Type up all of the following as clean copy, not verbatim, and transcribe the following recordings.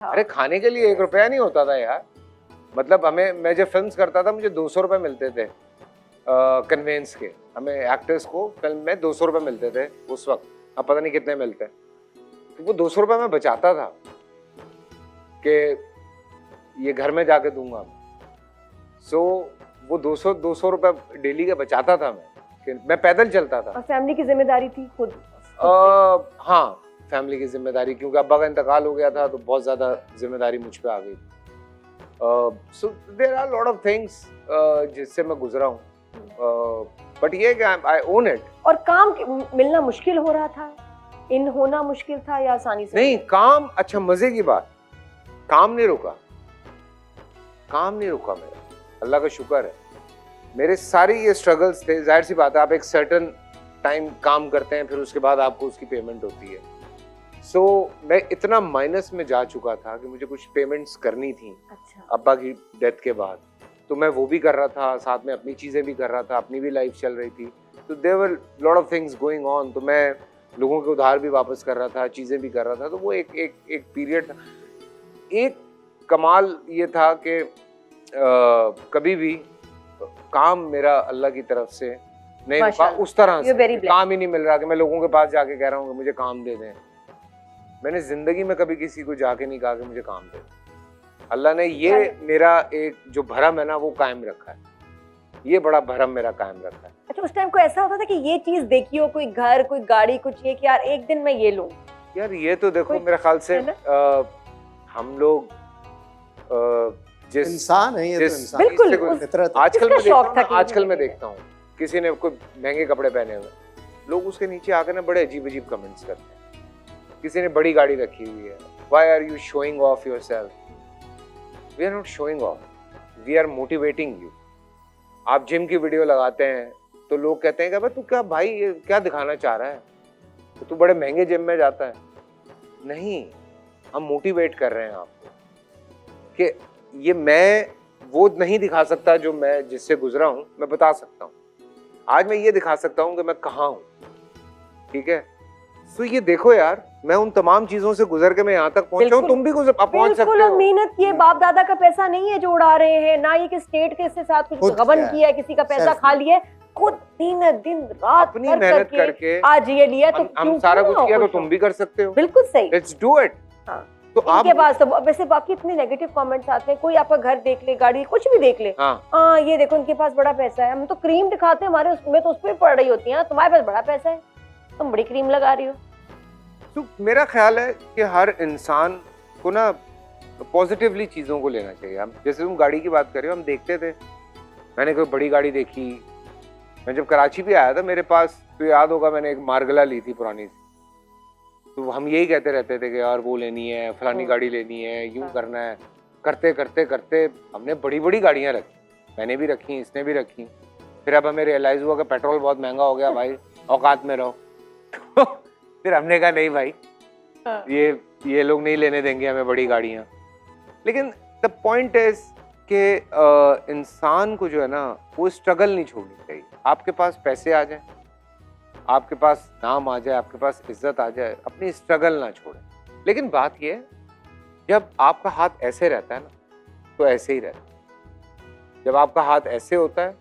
अरे खाने के लिए 1 रुपया नहीं होता था यार। मतलब मैं जब फिल्म्स करता था मुझे 200 रुपए मिलते थे कन्वेंस के। हमें एक्टर्स को फिल्म में 200 रुपए मिलते थे उस वक्त। अब पता नहीं कितने मिलते हैं। तो वो 200 रुपए मैं बचाता था कि ये घर में जाके दूंगा। सो वो 200 रुपए डेली का बचाता था मैं पैदल चलता था। और फैमिली की जिम्मेदारी थी खुद? हाँ, फैमिली की जिम्मेदारी, क्योंकि अब्बा का इंतकाल हो गया था तो बहुत ज्यादा जिम्मेदारी मुझ पे आ गई। So there are lot of things जिससे मैं गुजरा हूँ, बट ये कि आई ओन इट। और काम मिलना मुश्किल हो रहा था, इन होना मुश्किल था या आसानी से? नहीं, काम, अच्छा मजे की बात, काम नहीं रुका मेरा, अल्लाह का शुक्र है। मेरे सारे ये स्ट्रगल्स थे, जाहिर सी बात है आप एक सर्टेन टाइम काम करते हैं फिर उसके बाद आपको उसकी पेमेंट होती है। सो मैं इतना माइनस में जा चुका था कि मुझे कुछ पेमेंट्स करनी थी। अच्छा। अब्बा की डेथ के बाद तो मैं वो भी कर रहा था, साथ में अपनी चीजें भी कर रहा था, अपनी भी लाइफ चल रही थी। तो there were lot of things going on. तो मैं लोगों के उधार भी वापस कर रहा था, चीजें भी कर रहा था। तो वो एक पीरियड था। एक कमाल ये था कि कभी भी काम मेरा अल्लाह की तरफ से नहीं रुका उस तरह से। काम ही नहीं मिल रहा कि मैं लोगों के पास जाके कह रहा हूँ कि मुझे काम दे दें। मैंने जिंदगी में कभी किसी को जाके नहीं कहा कि मुझे काम दे। अल्लाह ने ये मेरा एक जो भरम है ना वो कायम रखा है, ये बड़ा भरम मेरा कायम रखा है। अच्छा, उस टाइम को ऐसा होता था कि ये चीज देखी हो, कोई घर, कोई गाड़ी, कुछ ये कि यार एक दिन मैं ये लूं? यार ये तो देखो मेरे ख्याल से हम लोग जिस इंसान है, ये तो इंसान बिल्कुल आजकल मैं देखता हूँ किसी ने कोई महंगे कपड़े पहने हुए, लोग उसके नीचे आकर ना बड़े अजीब अजीब कमेंट्स करते हैं। किसी ने बड़ी गाड़ी रखी हुई है, Why are you showing off yourself? We are not showing off. We are motivating you. आप जिम की वीडियो लगाते हैं तो लोग कहते हैं कि तू क्या भाई ये क्या दिखाना चाह रहा है, तो तू बड़े महंगे जिम में जाता है। नहीं, हम मोटिवेट कर रहे हैं आपको कि ये मैं वो नहीं दिखा सकता जो मैं जिससे गुजरा हूं, मैं बता सकता हूं। आज मैं ये दिखा सकता हूं कि मैं कहाँ हूं, ठीक है। तो ये देखो यार, मैं उन तमाम चीजों से गुजर के मैं यहाँ तक पहुंचा हूँ, तुम भी पहुंच सकते हो। मेहनत ये बाप दादा का पैसा नहीं है जो उड़ा रहे हैं, ना ये कि स्टेट के साथ कुछ गबन किया है, किसी का पैसा खा लिया, खुद दिन रात अपनी मेहनत करके आज ये लिया। तो हम सारा कुछ किया तो तुम भी कर सकते हो। बिल्कुल सही, लेट्स डू इट। तो आपके पास तो वैसे बाकी इतने नेगेटिव कमेंट्स आते हैं, कोई आपका घर देख ले, गाड़ी कुछ भी देख ले, हाँ ये देखो इनके पास बड़ा पैसा है। हम तो क्रीम दिखाते हैं, हमारे उसमें तो उस पर पड़ रही होती है, तुम्हारे पास बड़ा पैसा है, तुम बड़ी क्रीम लगा रही हो। तो मेरा ख्याल है कि हर इंसान को ना पॉजिटिवली चीज़ों को लेना चाहिए। हम जैसे तुम गाड़ी की बात कर रहे हो, हम देखते थे, मैंने कोई बड़ी गाड़ी देखी, मैं जब कराची भी आया था मेरे पास, तो याद होगा मैंने एक मार्गला ली थी पुरानी सी, तो हम यही कहते रहते थे कि यार वो लेनी है, फलानी गाड़ी लेनी है, यूं करना है। करते करते करते हमने बड़ी बड़ी गाड़ियाँ रखी, मैंने भी रखी, इसने भी रखी। फिर अब हमें रियलाइज हुआ कि पेट्रोल बहुत महंगा हो गया भाई, औकात में रहो। फिर हमने कहा नहीं भाई, ये लोग नहीं लेने देंगे हमें बड़ी गाड़ियाँ। लेकिन द पॉइंट इज कि इंसान को जो है ना वो स्ट्रगल नहीं छोड़नी चाहिए। आपके पास पैसे आ जाए, आपके पास नाम आ जाए, आपके पास इज्जत आ जाए, अपनी स्ट्रगल ना छोड़ें। लेकिन बात ये है, जब आपका हाथ ऐसे रहता है ना तो ऐसे ही रहता है, जब आपका हाथ ऐसे होता है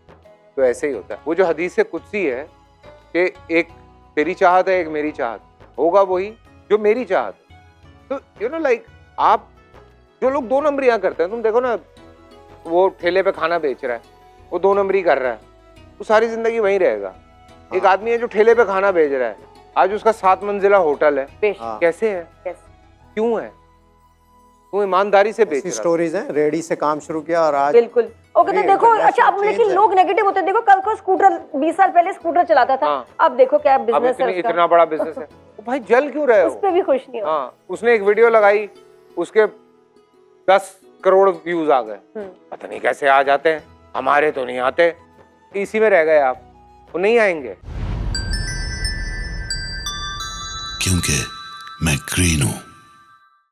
तो ऐसे ही होता है। वो जो हदीस कुदसी है कि एक तेरी चाहत है, एक मेरी चाहत, होगा वही जो मेरी चाहत है। तो यू नो लाइक आप जो लोग 2 नंबरियां करते हैं, तुम देखो ना, वो ठेले पे खाना बेच रहा है, वो 2 नंबरी कर रहा है, वो सारी जिंदगी वहीं रहेगा। एक आदमी है जो ठेले पे खाना बेच रहा है, आज उसका 7 मंजिला होटल है, कैसे है, क्यों है? वो ईमानदारी से बेच रहा है। स्टोरीज हैं, रेडी से काम शुरू किया और आज बिल्कुल ओके। तो देखो अच्छा, अब लेकिन लोग नेगेटिव होते हैं। देखो कल को स्कूटर 20 साल पहले स्कूटर चलाता था, अब देखो क्या बिजनेस है, इतना बड़ा बिजनेस है। भाई जल क्यों रहे हो? उस पे भी खुश नहीं हो। हाँ, उसने एक वीडियो लगाई, उसके 10 करोड़ व्यूज आ गए, पता नहीं कैसे आ जाते हैं, हमारे तो नहीं आते। इसी में रह गए आप, वो नहीं आएंगे। क्योंकि मैं ग्रीन हूं।